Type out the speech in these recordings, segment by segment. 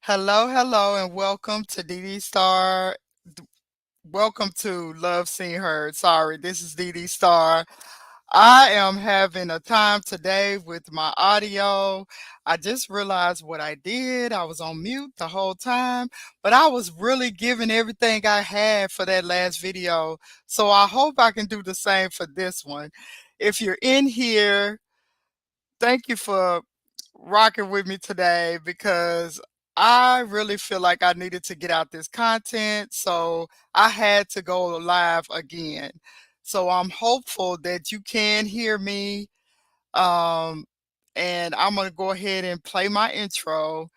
Hello, hello, and welcome to DD Star. Welcome to Love Seen Heard. Sorry, this is DD Star. I am having a time today with my audio. I just realized what I did. I was on mute the whole time, but I was really giving everything I had for that last video. So I hope I can do the same for this one. If you're in here, thank you for rocking with me today because I really feel like I needed to get out this content. So I had to go live again. So I'm hopeful that you can hear me. Um, and I'm going to go ahead and play my intro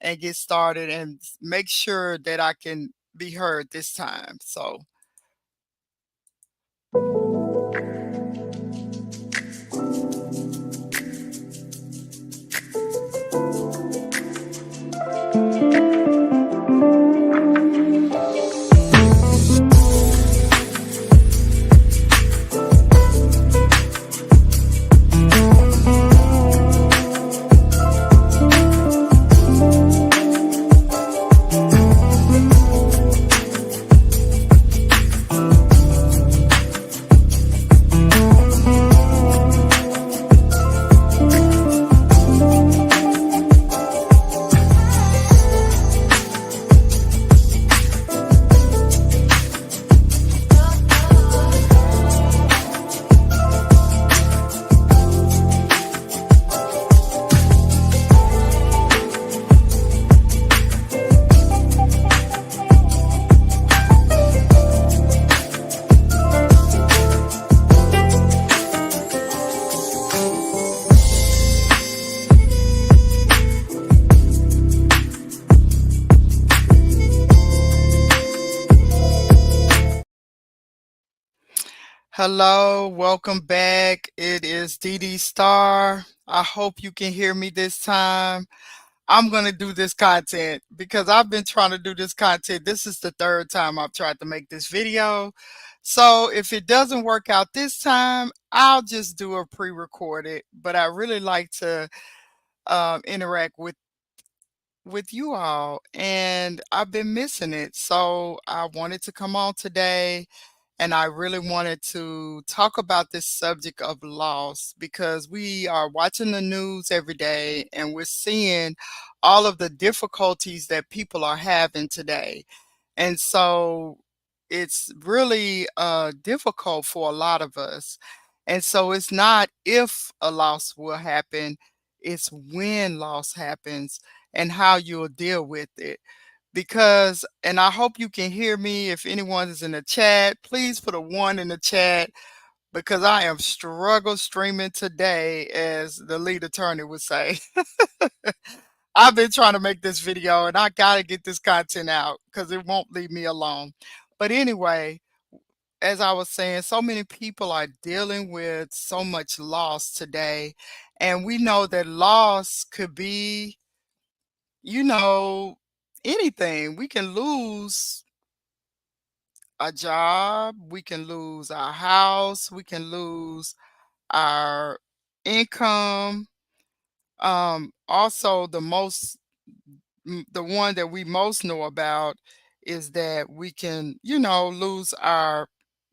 and get started and make sure that I can be heard this time. So. Hello, welcome back. It is DD Star. I hope you can hear me this time. I'm going to do this content because I've been trying to do this content. This is the third time I've tried to make this video. So if it doesn't work out this time, I'll just do a pre-recorded. But I really like to interact with you all, and I've been missing it. So I wanted to come on today and I really wanted to talk about this subject of loss because we are watching the news every day and we're seeing all of the difficulties that people are having today. And so it's really difficult for a lot of us. And so it's not if a loss will happen, it's when loss happens and how you'll deal with it. Because, and I hope you can hear me. If anyone is in the chat, please put a one in the chat because I am struggle streaming today, as the lead attorney would say. I've been trying to make this video and I got to get this content out because it won't leave me alone. But anyway, as I was saying, so many people are dealing with so much loss today. And we know that loss could be, you know, anything. We can lose a job, we can lose our house, we can lose our income. Also, the one that we most know about is that we can, lose our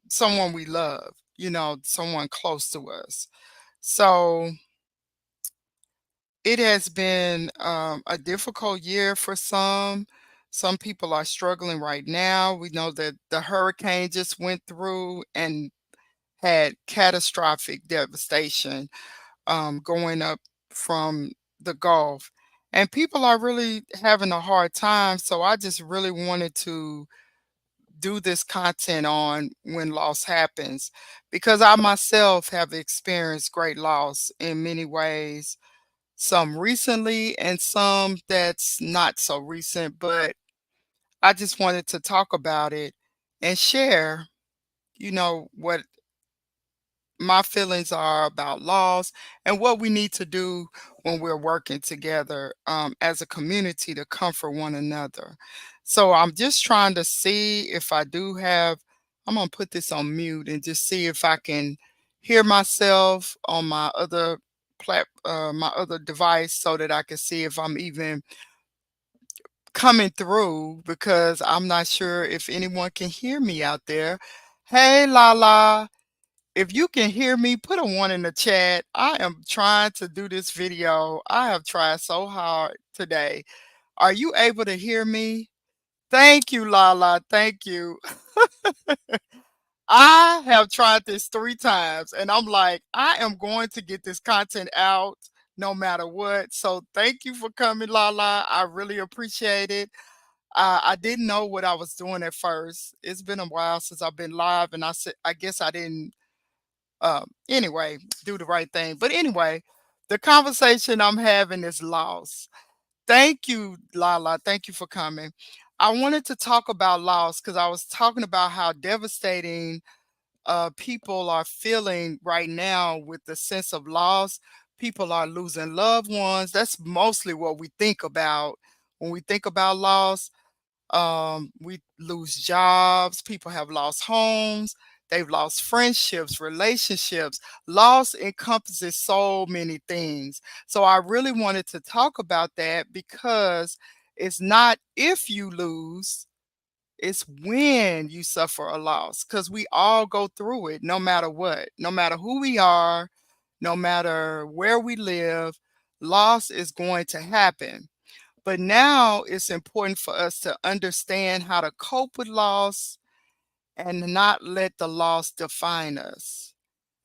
someone we love, someone close to us. So it has been a difficult year for some. Some people are struggling right now. We know that the hurricane just went through and had catastrophic devastation going up from the Gulf. And people are really having a hard time. So I just really wanted to do this content on when loss happens because I myself have experienced great loss in many ways, some recently and some that's not so recent, but I just wanted to talk about it and share, what my feelings are about laws and what we need to do when we're working together as a community to comfort one another. So I'm just trying to see if I do have, I'm going to put this on mute and just see if I can hear myself on my other device so that I can see if I'm even coming through because I'm not sure if anyone can hear me out there. Hey, Lala, if you can hear me, put a one in the chat. I am trying to do this video. I have tried so hard today. Are you able to hear me? Thank you, Lala. Thank you. I have tried this 3 times and I'm like, I am going to get this content out no matter what. So thank you for coming, Lala. I really appreciate it. I didn't know what I was doing at first. It's been a while since I've been live and I said I guess I didn't anyway do the right thing. But anyway, the conversation I'm having is loss. Thank you, Lala. Thank you for coming. I wanted to talk about loss because I was talking about how devastating people are feeling right now with the sense of loss. People are losing loved ones. That's mostly what we think about when we think about loss. We lose jobs. People have lost homes. They've lost friendships, relationships. Loss encompasses so many things. So I really wanted to talk about that because it's not if you lose, it's when you suffer a loss because we all go through it no matter what, no matter who we are, no matter where we live, loss is going to happen. But now it's important for us to understand how to cope with loss and not let the loss define us.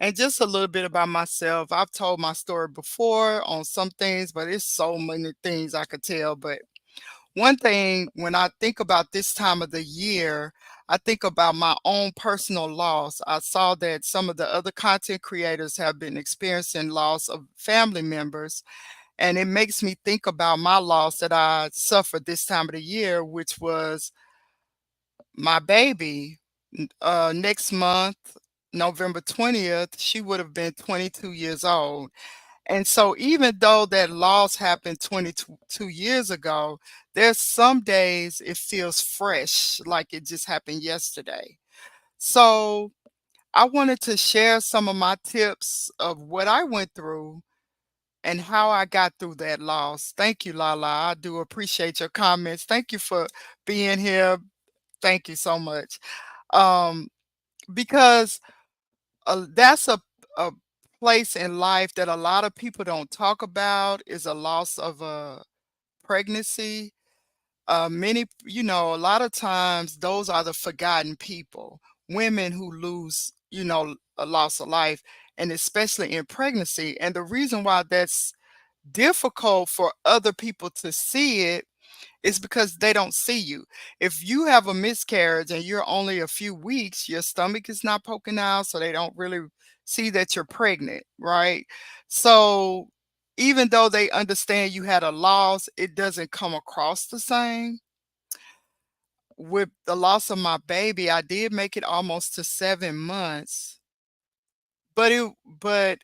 And just a little bit about myself. I've told my story before on some things, but it's so many things I could tell. But one thing, when I think about this time of the year, I think about my own personal loss. I saw that some of the other content creators have been experiencing loss of family members, and it makes me think about my loss that I suffered this time of the year, which was my baby. Next month, November 20th, she would have been 22 years old. And so even though that loss happened 22 years ago, there's some days it feels fresh, like it just happened yesterday. So I wanted to share some of my tips of what I went through and how I got through that loss. Thank you, Lala. I do appreciate your comments. Thank you for being here. Thank you so much. Um, because that's a place in life that a lot of people don't talk about is a loss of a pregnancy. A lot of times those are the forgotten people, women who lose, a loss of life, and especially in pregnancy. And the reason why that's difficult for other people to see it is because they don't see you. If you have a miscarriage and you're only a few weeks, your stomach is not poking out, so they don't really see that you're pregnant, right? So even though they understand you had a loss, it doesn't come across the same. With the loss of my baby, I did make it almost to 7 months, but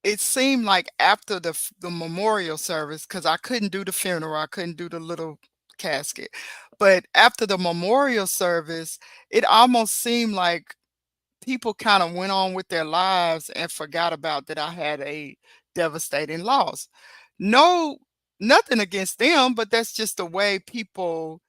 it seemed like after the memorial service, because I couldn't do the funeral, I couldn't do the little casket. But after the memorial service, it almost seemed like people kind of went on with their lives and forgot about that I had a devastating loss. No, nothing against them, but that's just the way people,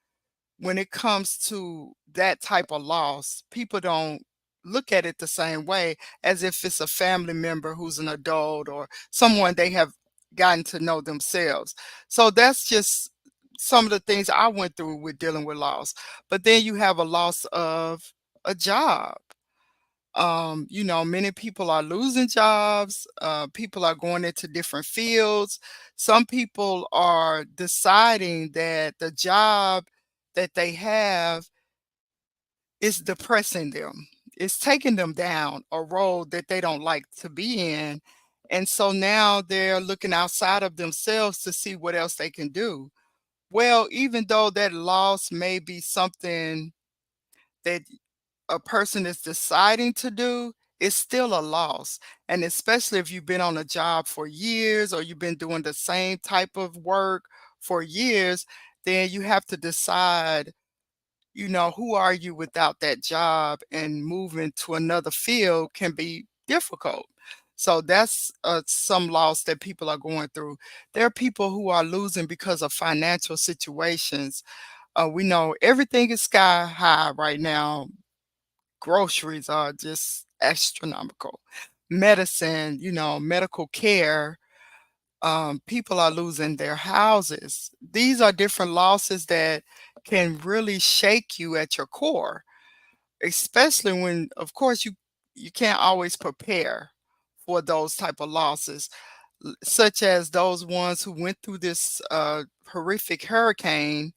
when it comes to that type of loss, people don't look at it the same way as if it's a family member who's an adult or someone they have gotten to know themselves. So that's just some of the things I went through with dealing with loss. But then you have a loss of a job. Many people are losing jobs. People are going into different fields. Some people are deciding that the job that they have is depressing them. It's taking them down a road that they don't like to be in. And so now they're looking outside of themselves to see what else they can do. Well, even though that loss may be something that a person is deciding to do, it's still a loss. And especially if you've been on a job for years or you've been doing the same type of work for years, then you have to decide, who are you without that job, and moving to another field can be difficult. So that's some loss that people are going through. There are people who are losing because of financial situations. We know everything is sky high right now. Groceries are just astronomical. Medicine, medical care, people are losing their houses. These are different losses that can really shake you at your core, especially when, of course, you can't always prepare for those type of losses, such as those ones who went through this horrific hurricane.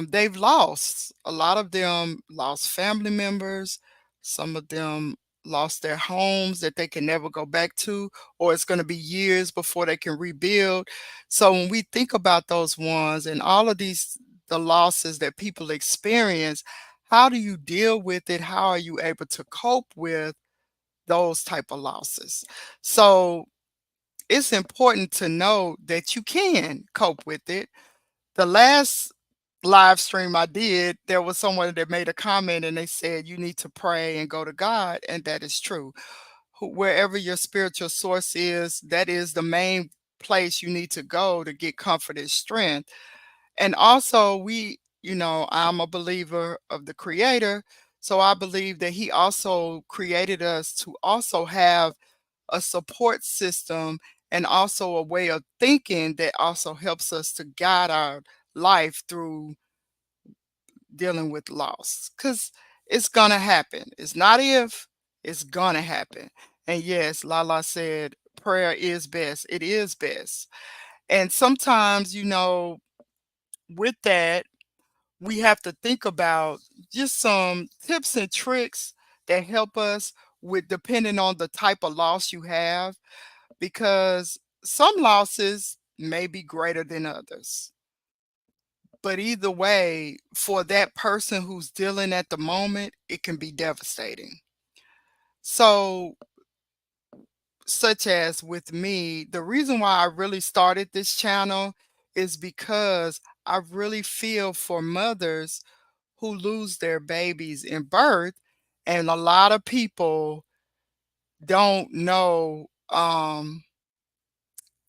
They've lost. A lot of them lost family members. Some of them lost their homes that they can never go back to, or it's going to be years before they can rebuild. So when we think about those ones and all of the losses that people experience, how do you deal with it? How are you able to cope with those type of losses? So it's important to know that you can cope with it. The last live stream I did, there was someone that made a comment and they said, you need to pray and go to God. And that is true. Wherever your spiritual source is, that is the main place you need to go to get comfort and strength. And also, I'm a believer of the Creator. So I believe that He also created us to also have a support system and also a way of thinking that also helps us to guide our life through dealing with loss, because it's gonna happen. It's not if, it's gonna happen. And yes, Lala said prayer is best. It is best. And sometimes, with that, we have to think about just some tips and tricks that help us with depending on the type of loss you have, because some losses may be greater than others. But either way, for that person who's dealing at the moment, it can be devastating. So, such as with me, the reason why I really started this channel is because I really feel for mothers who lose their babies in birth, and a lot of people don't know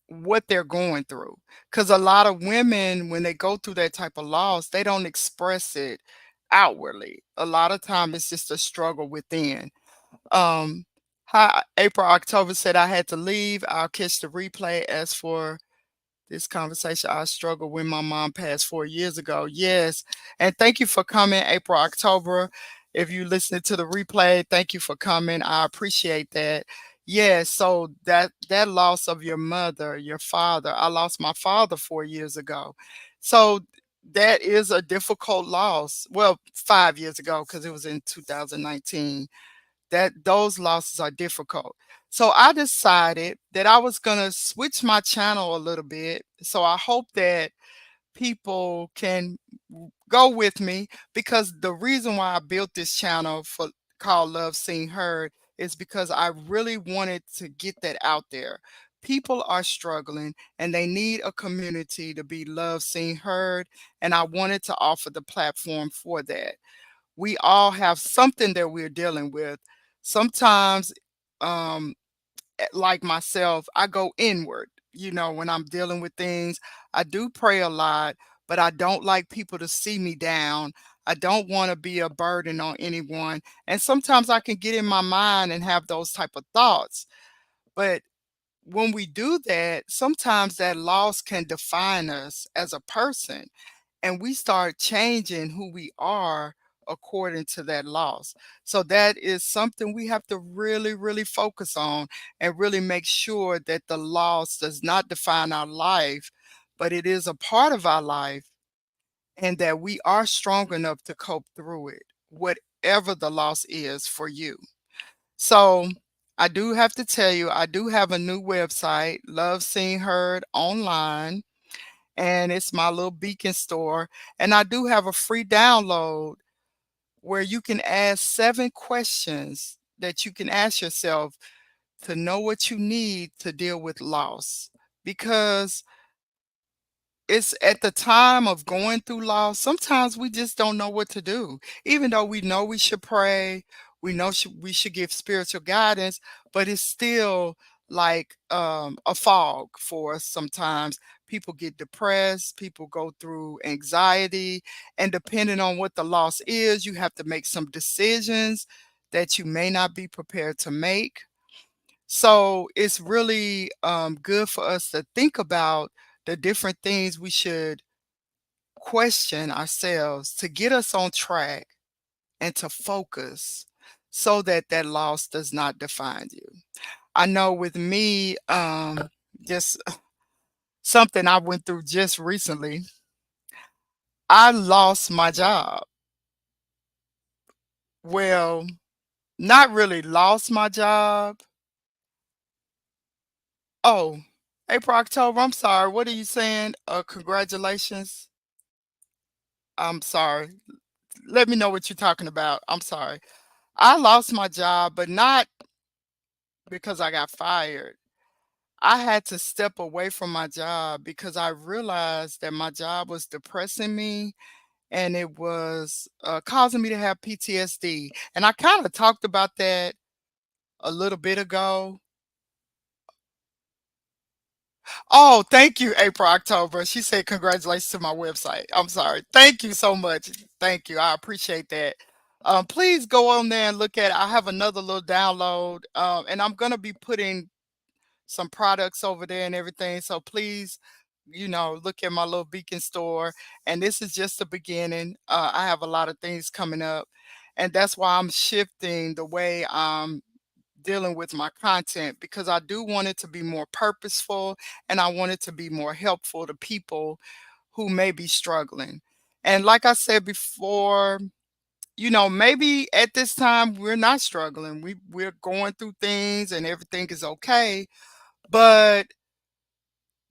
what they're going through. Because a lot of women, when they go through that type of loss, they don't express it outwardly. A lot of time it's just a struggle within. Um, Hi, April October said I had to leave. I'll catch the replay. As for this conversation, I struggled when my mom passed 4 years ago. Yes. And thank you for coming, April October. If you listening to the replay, thank you for coming. I appreciate that. Yes, so that loss of your mother, your father. I lost my father 4 years ago. So that is a difficult loss. Well, 5 years ago, because it was in 2019. That those losses are difficult. So I decided that I was going to switch my channel a little bit. So I hope that people can go with me, because the reason why I built this channel for called Love Seen Heard is because I really wanted to get that out there. People are struggling and they need a community to be loved, seen, heard, and I wanted to offer the platform for that. We all have something that we're dealing with. Sometimes, um, like myself, I go inward. When I'm dealing with things, I do pray a lot, but I don't like people to see me down. I don't want to be a burden on anyone. And sometimes I can get in my mind and have those type of thoughts. But when we do that, sometimes that loss can define us as a person, and we start changing who we are according to that loss. So that is something we have to really, really focus on and really make sure that the loss does not define our life, but it is a part of our life, and that we are strong enough to cope through it, whatever the loss is for you. So I do have to tell you, I do have a new website, Love Seen Heard Online, and it's my little beacon store. And I do have a free download where you can ask 7 questions that you can ask yourself to know what you need to deal with loss. Because it's at the time of going through loss, sometimes we just don't know what to do. Even though we know we should pray, We know we should give spiritual guidance, but it's still like a fog for us sometimes. People get depressed, people go through anxiety, and depending on what the loss is, you have to make some decisions that you may not be prepared to make. So it's really good for us to think about the different things we should question ourselves to get us on track and to focus so that that loss does not define you. I know with me, just something I went through just recently, I lost my job. Well, not really lost my job. Oh, April, October, I'm sorry. What are you saying? Congratulations. I'm sorry. Let me know what you're talking about. I'm sorry. I lost my job, but not because I got fired. I had to step away from my job because I realized that my job was depressing me and it was causing me to have PTSD. And I kind of talked about that a little bit ago. Oh, thank you, April October. She said, congratulations to my website. I'm sorry. Thank you so much. Thank you. I appreciate that. Please go on there and look at it. I have another little download, and I'm going to be putting some products over there and everything. So please, look at my little beacon store. And this is just the beginning. I have a lot of things coming up. And that's why I'm shifting the way I'm dealing with my content because I do want it to be more purposeful and I want it to be more helpful to people who may be struggling. And like I said before, maybe at this time we're not struggling. We're going through things and everything is okay. But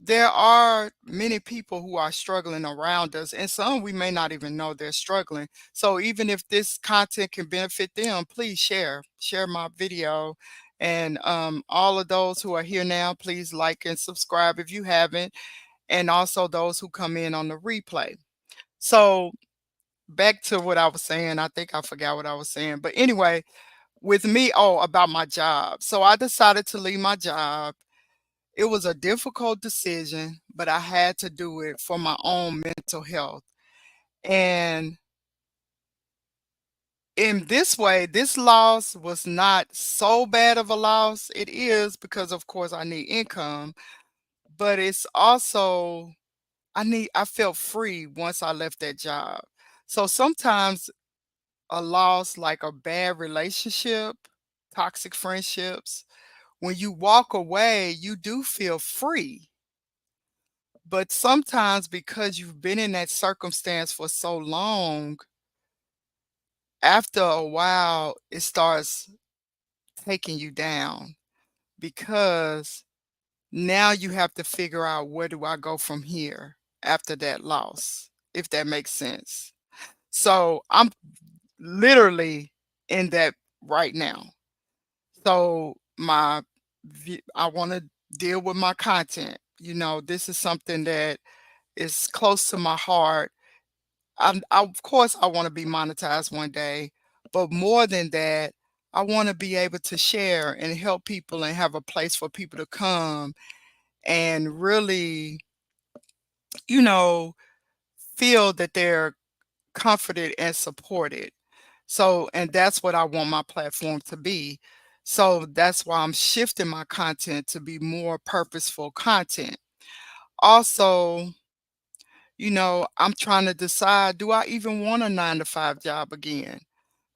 there are many people who are struggling around us, and some we may not even know they're struggling. So even if this content can benefit them, please share my video. And all of those who are here now, please like and subscribe if you haven't, and also those who come in on the replay. So back to what I was saying. I think I forgot what I was saying, but anyway, with me, oh, about my job. So I decided to leave my job. It was a difficult decision, but I had to do it for my own mental health. And in this way, this loss was not so bad of a loss. It is because, of course, I need income, but it's also, I felt free once I left that job. So sometimes a loss like a bad relationship, toxic friendships, when you walk away, you do feel free. But sometimes because you've been in that circumstance for so long, after a while, it starts taking you down because now you have to figure out where do I go from here after that loss, if that makes sense. So I'm literally in that right now. So I want to deal with my content. This is something that is close to my heart. Of course, I want to be monetized one day, but more than that, I want to be able to share and help people and have a place for people to come and really, you know, feel that they're comforted and supported. So, and that's what I want my platform to be. So that's why I'm shifting my content to be more purposeful content. Also, I'm trying to decide, do I even want a 9 to 5 job again?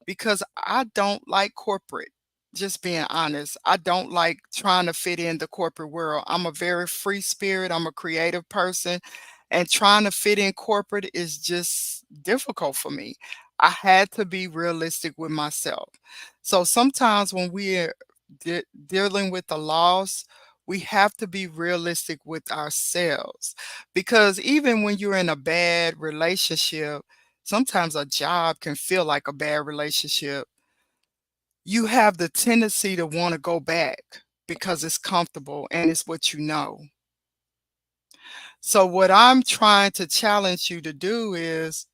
Because I don't like corporate. Just being honest, I don't like trying to fit in the corporate world. I'm a very free spirit, I'm a creative person, and trying to fit in corporate is just difficult for me. I had to be realistic with myself. So sometimes when we're dealing with the loss, we have to be realistic with ourselves because even when you're in a bad relationship, sometimes a job can feel like a bad relationship. You have the tendency to want to go back because it's comfortable and it's what you know. So, what I'm trying to challenge you to do is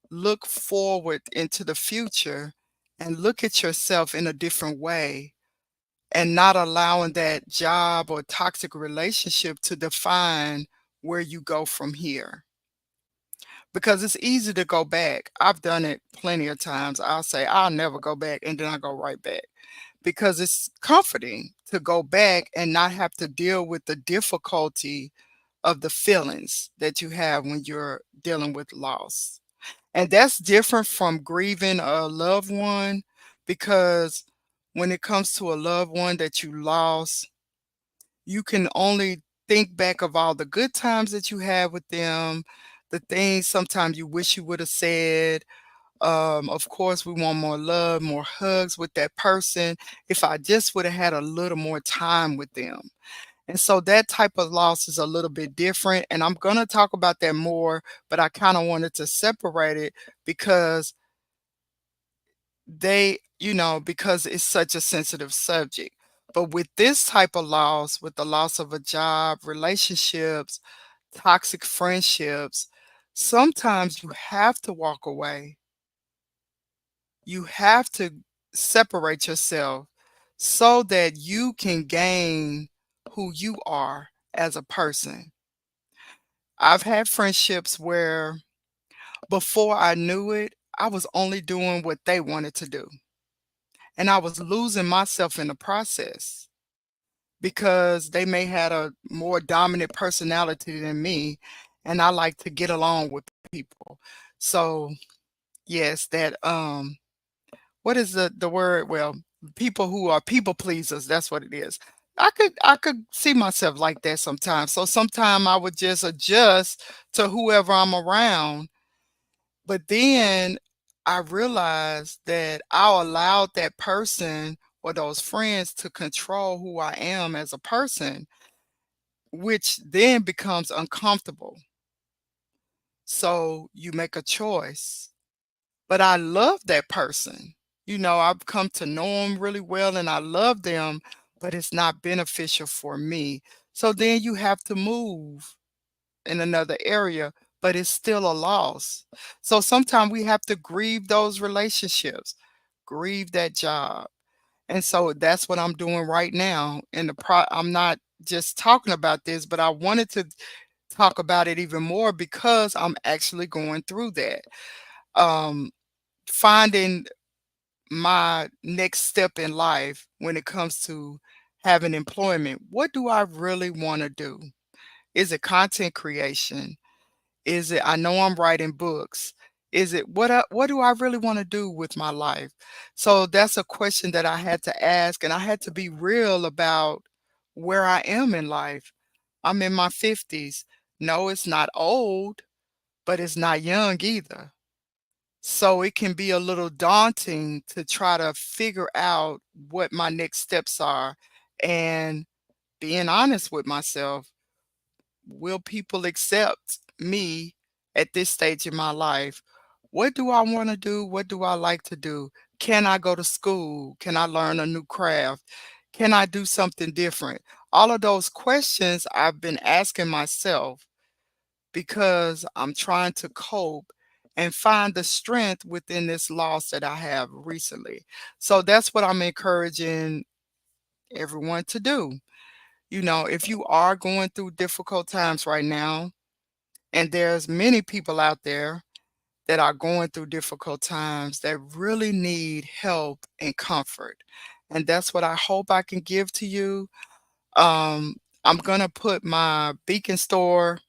look forward into the future and look at yourself in a different way, and not allowing that job or toxic relationship to define where you go from here. Because it's easy to go back. I've done it plenty of times. I'll say, I'll never go back, and then I go right back because it's comforting to go back and not have to deal with the difficulty of the feelings that you have when you're dealing with loss. And that's different from grieving a loved one, because when it comes to a loved one that you lost, you can only think back of all the good times that you had with them, the things sometimes you wish you would have said. Of course, we want more love, more hugs with that person. If I just would have had a little more time with them. And so that type of loss is a little bit different. And I'm going to talk about that more, but I kind of wanted to separate it because because it's such a sensitive subject. But with this type of loss, with the loss of a job, relationships, toxic friendships, sometimes you have to walk away. You have to separate yourself so that you can gain who you are as a person. I've had friendships where before I knew it, I was only doing what they wanted to do. And I was losing myself in the process because they may had a more dominant personality than me, and I like to get along with people. So, yes, that what is the word? Well, people who are people pleasers, that's what it is. I could see myself like that sometimes. So sometimes I would just adjust to whoever I'm around. But then I realized that I allowed that person or those friends to control who I am as a person, which then becomes uncomfortable. So you make a choice. But I love that person. I've come to know them really well and I love them, but it's not beneficial for me. So then you have to move in another area, but it's still a loss. So sometimes we have to grieve those relationships, grieve that job. And so that's what I'm doing right now. I'm not just talking about this, but I wanted to talk about it even more because I'm actually going through that. Um, Finding my next step in life when it comes to having employment. What do I really want to do? Is it content creation? Is it, I know I'm writing books. Is it what do I really want to do with my life? So that's a question that I had to ask, and I had to be real about where I am in life. I'm in my 50s. No, it's not old, but it's not young either. So it can be a little daunting to try to figure out what my next steps are, and being honest with myself. Will people accept me at this stage in my life? What do I want to do? What do I like to do? Can I go to school? Can I learn a new craft? Can I do something different? All of those questions I've been asking myself because I'm trying to cope and find the strength within this loss that I have recently. So that's what I'm encouraging everyone to do. If you are going through difficult times right now, and there's many people out there that are going through difficult times that really need help and comfort. And that's what I hope I can give to you. Um, I'm going to put my Beacon store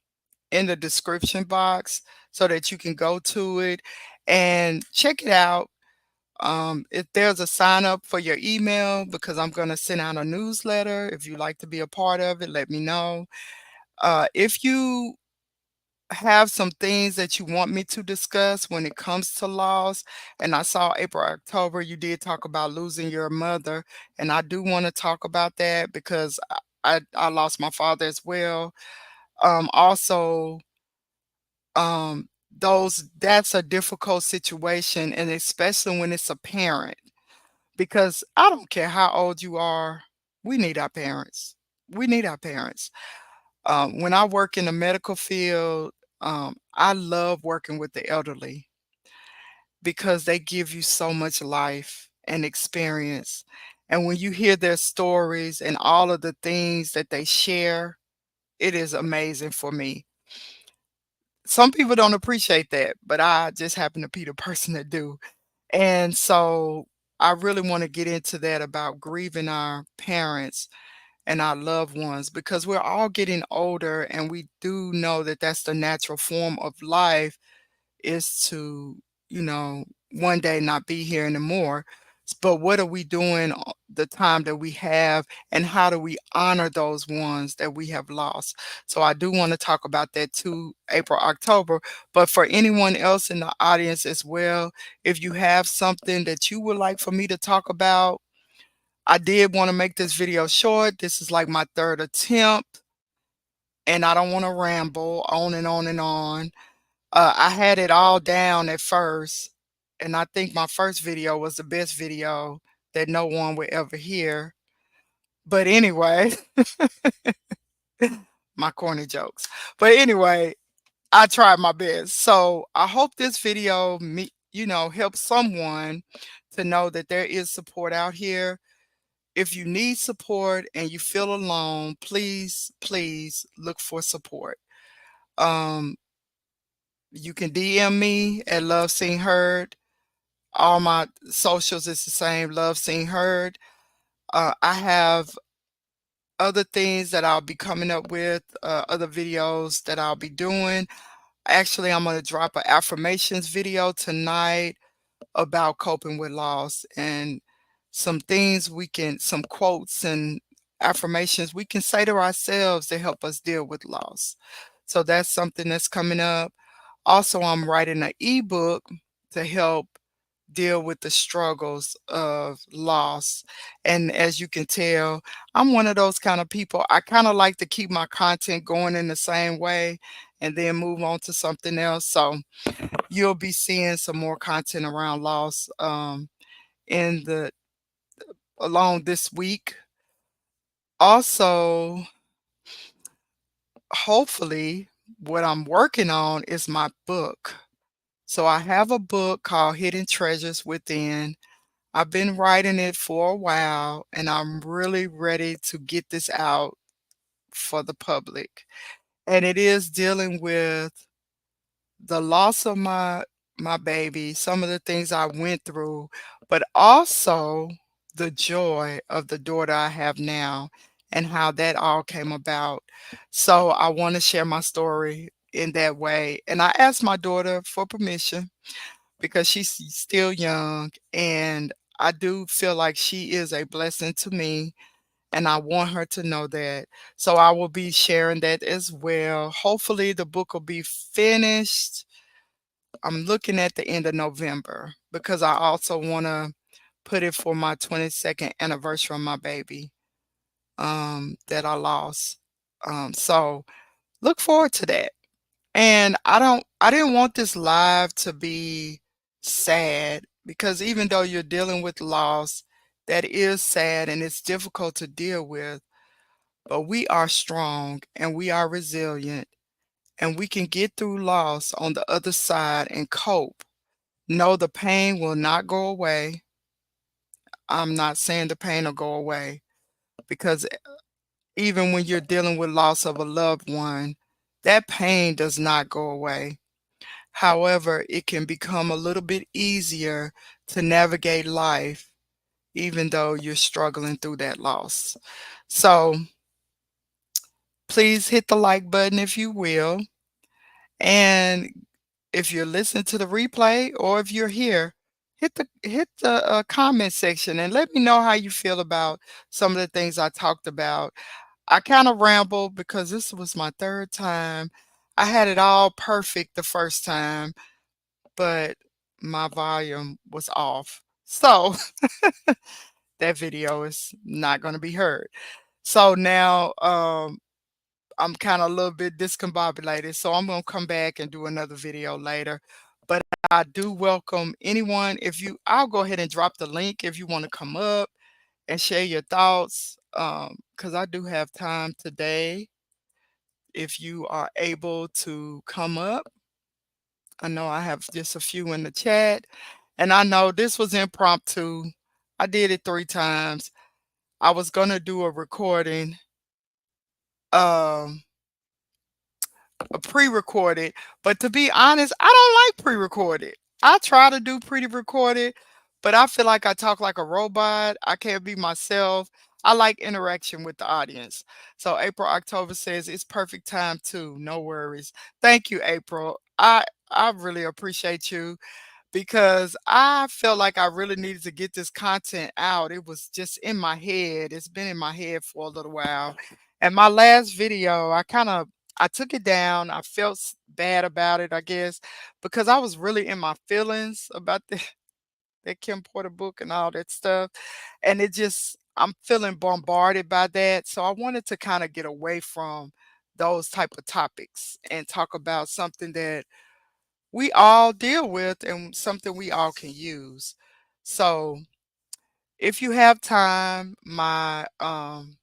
in the description box so that you can go to it and check it out. If there's a sign up for your email, because I'm going to send out a newsletter. If you'd like to be a part of it, let me know. If you have some things that you want me to discuss when it comes to loss, and I saw April, October, you did talk about losing your mother, and I do want to talk about that because I lost my father as well. Also, those that's a difficult situation, and especially when it's a parent, because I don't care how old you are, we need our parents. We need our parents. When I work in the medical field, I love working with the elderly. because they give you so much life and experience. And when you hear their stories and all of the things that they share, it is amazing for me. Some people don't appreciate that, but I just happen to be the person that do. And so I really want to get into that about grieving our parents and our loved ones because we're all getting older and we do know that that's the natural form of life is to, you know, one day not be here anymore. But what are we doing the time that we have, and how do we honor those ones that we have lost? So I do want to talk about that too, April, October. But for anyone else in the audience as well, if you have something that you would like for me to talk about, I did want to make this video short. This is like my third attempt, and I don't want to ramble on and on and on. I had it all down at first, and I think my first video was the best video that no one would ever hear. But anyway, my corny jokes. But anyway, I tried my best. So I hope this video, helps someone to know that there is support out here. If you need support and you feel alone, please, please look for support. Um, you can DM me at Love Seen Heard. All my socials is the same, Love Seen Heard. I have other things that I'll be coming up with, other videos that I'll be doing. Actually, I'm going to drop an affirmations video tonight about coping with loss and some quotes and affirmations we can say to ourselves to help us deal with loss. So that's something that's coming up. Also, I'm writing an ebook to help deal with the struggles of loss. And as you can tell, I'm one of those kind of people. I kind of like to keep my content going in the same way and then move on to something else. So you'll be seeing some more content around loss in the along this week. Also, hopefully, what I'm working on is my book. So I have a book called Hidden Treasures Within. I've been writing it for a while and I'm really ready to get this out for the public. And it is dealing with the loss of my baby, some of the things I went through, but also the joy of the daughter I have now and how that all came about. So I want to share my story in that way. And I asked my daughter for permission because she's still young and I do feel like she is a blessing to me and I want her to know that. So I will be sharing that as well. Hopefully the book will be finished. I'm looking at the end of November because I also want to put it for my 22nd anniversary of my baby that I lost. So look forward to that. And I didn't want this live to be sad because even though you're dealing with loss, that is sad and it's difficult to deal with, but we are strong and we are resilient and we can get through loss on the other side and cope. No, the pain will not go away. I'm not saying the pain will go away because even when you're dealing with loss of a loved one, that pain does not go away. However, it can become a little bit easier to navigate life even though you're struggling through that loss. So please hit the like button if you will. And if you're listening to the replay or if you're here, hit the comment section and let me know how you feel about some of the things I talked about. I kind of rambled because this was my third time. I had it all perfect the first time, but my volume was off. So that video is not going to be heard. So now I'm kind of a little bit discombobulated. So I'm going to come back and do another video later. But I do welcome anyone. I'll go ahead and drop the link if you want to come up and share your thoughts. Because I do have time today. If you are able to come up, I know I have just a few in the chat. And I know this was impromptu. I did it 3 times. I was gonna do a recording, um, a pre-recorded, but to be honest, I don't like pre-recorded. I try to do pre-recorded, but I feel like I talk like a robot. I can't be myself. I like interaction with the audience. So April October says it's perfect time too. No worries. Thank you, April. I really appreciate you because I felt like I really needed to get this content out. It was just in my head. It's been in my head for a little while. And my last video, I took it down. I felt bad about it, I guess, because I was really in my feelings about the that Kim Porter book and all that stuff. And it just I'm feeling bombarded by that. So I wanted to kind of get away from those type of topics and talk about something that we all deal with and something we all can use. So if you have time, I'm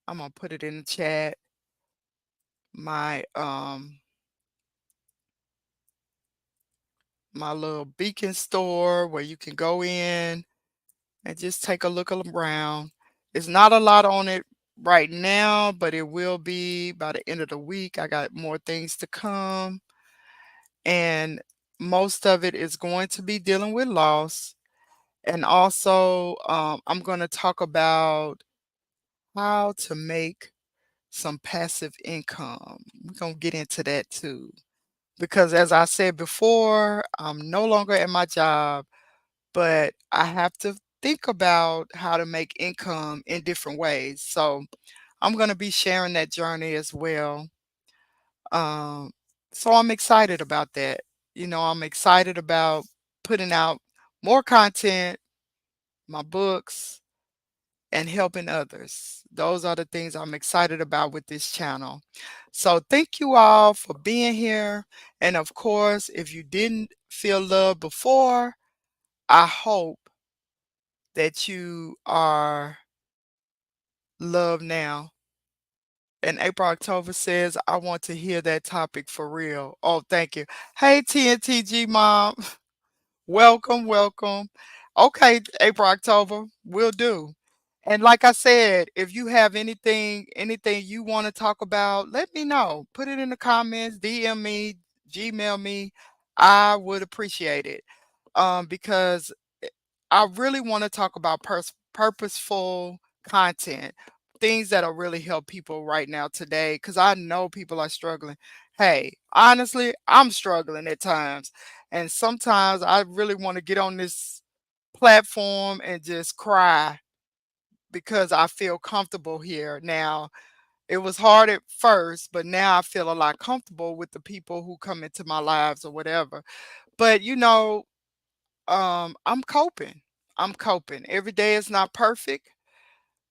gonna put it in the chat. My my little beacon store where you can go in and just take a look around. It's not a lot on it right now, but it will be by the end of the week. I got more things to come, and most of it is going to be dealing with loss. And also, I'm going to talk about how to make some passive income. We're going to get into that too. Because as I said before, I'm no longer at my job, but I have to think about how to make income in different ways. So I'm going to be sharing that journey as well. Um, so I'm excited about that. I'm excited about putting out more content, my books, and helping others. Those are the things I'm excited about with this channel. So thank you all for being here. And of course, if you didn't feel love before, I hope that you are loved now. And April October says, I want to hear that topic for real. Oh, thank you. Hey, TNTG mom. Welcome, welcome. Okay, April, October, will do. And like I said, if you have anything you want to talk about, let me know. Put it in the comments, DM me, Gmail me. I would appreciate it. Because I really want to talk about purposeful content, things that'll really help people right now today. Because I know people are struggling. Hey, honestly, I'm struggling at times. And sometimes I really want to get on this platform and just cry because I feel comfortable here. Now, it was hard at first, but now I feel a lot comfortable with the people who come into my lives or whatever. But I'm coping. I'm coping. Every day is not perfect,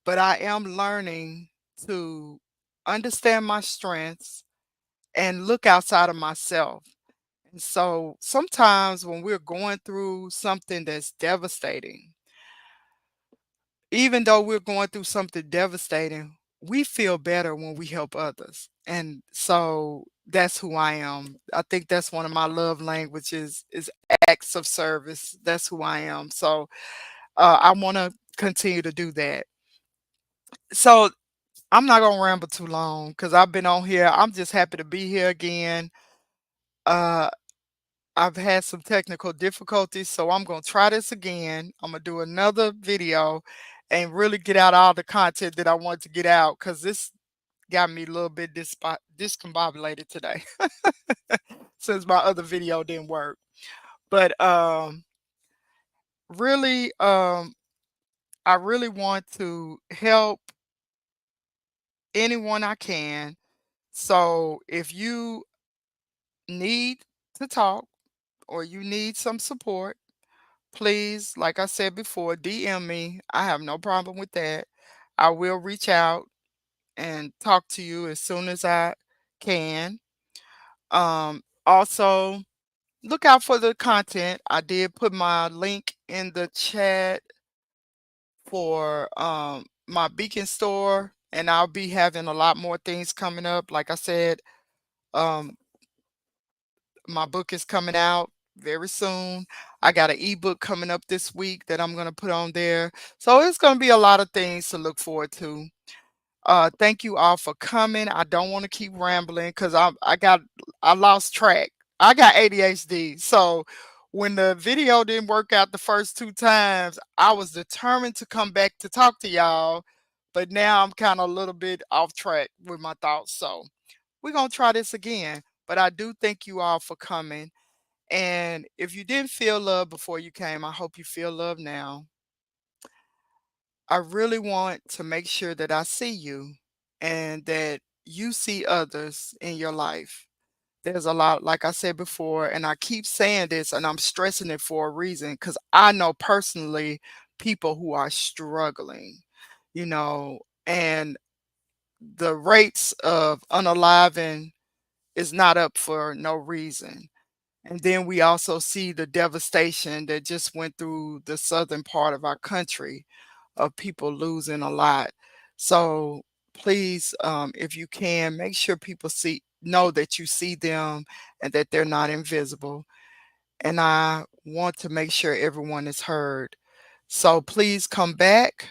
but I am learning to understand my strengths and look outside of myself. And so sometimes when we're going through something that's devastating, even though we're going through something devastating, we feel better when we help others. And so that's who I am. I think that's one of my love languages is acts of service. That's who I am. So I want to continue to do that. So I'm not gonna ramble too long because I've been on here. I'm just happy to be here again. Uh, I've had some technical difficulties, so I'm gonna try this again. I'm gonna do another video and really get out all the content that I want to get out because this got me a little bit discombobulated today since my other video didn't work. But really, I really want to help anyone I can. So if you need to talk or you need some support, please, like I said before, DM me. I have no problem with that. I will reach out and talk to you as soon as I can. Also, look out for the content. I did put my link in the chat for my Beacon store, and I'll be having a lot more things coming up. Like I said, um, my book is coming out very soon. I got an ebook coming up this week that I'm gonna put on there. So it's gonna be a lot of things to look forward to. Thank you all for coming. I don't want to keep rambling because I lost track. I got ADHD. So when the video didn't work out the first two times, I was determined to come back to talk to y'all. But now I'm kind of a little bit off track with my thoughts. So we're gonna try this again. But I do thank you all for coming. And if you didn't feel love before you came, I hope you feel love now. I really want to make sure that I see you and that you see others in your life. There's a lot, like I said before, and I keep saying this and I'm stressing it for a reason because I know personally people who are struggling, you know, and the rates of unaliving is not up for no reason. And then we also see the devastation that just went through the southern part of our country of people losing a lot. So please, if you can, make sure people know that you see them and that they're not invisible. And I want to make sure everyone is heard. So please come back.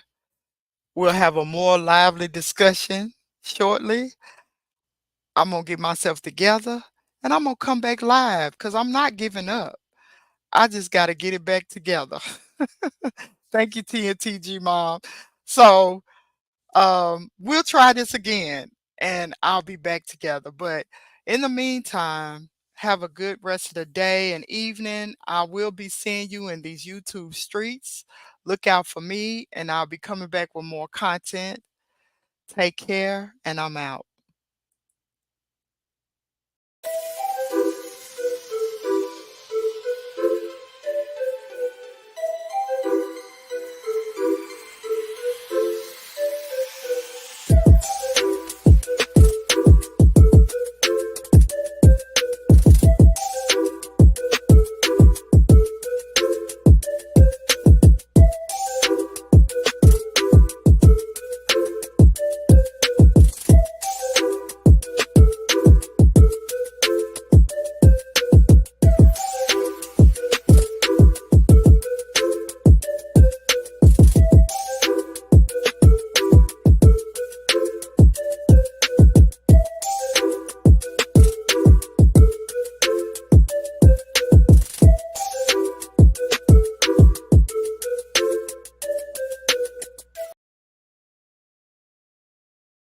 We'll have a more lively discussion shortly. I'm gonna get myself together and I'm gonna come back live because I'm not giving up. I just got to get it back together. Thank you, TNTG Mom. So we'll try this again and I'll be back together. But in the meantime, have a good rest of the day and evening. I will be seeing you in these YouTube streets. Look out for me, and I'll be coming back with more content. Take care, and I'm out.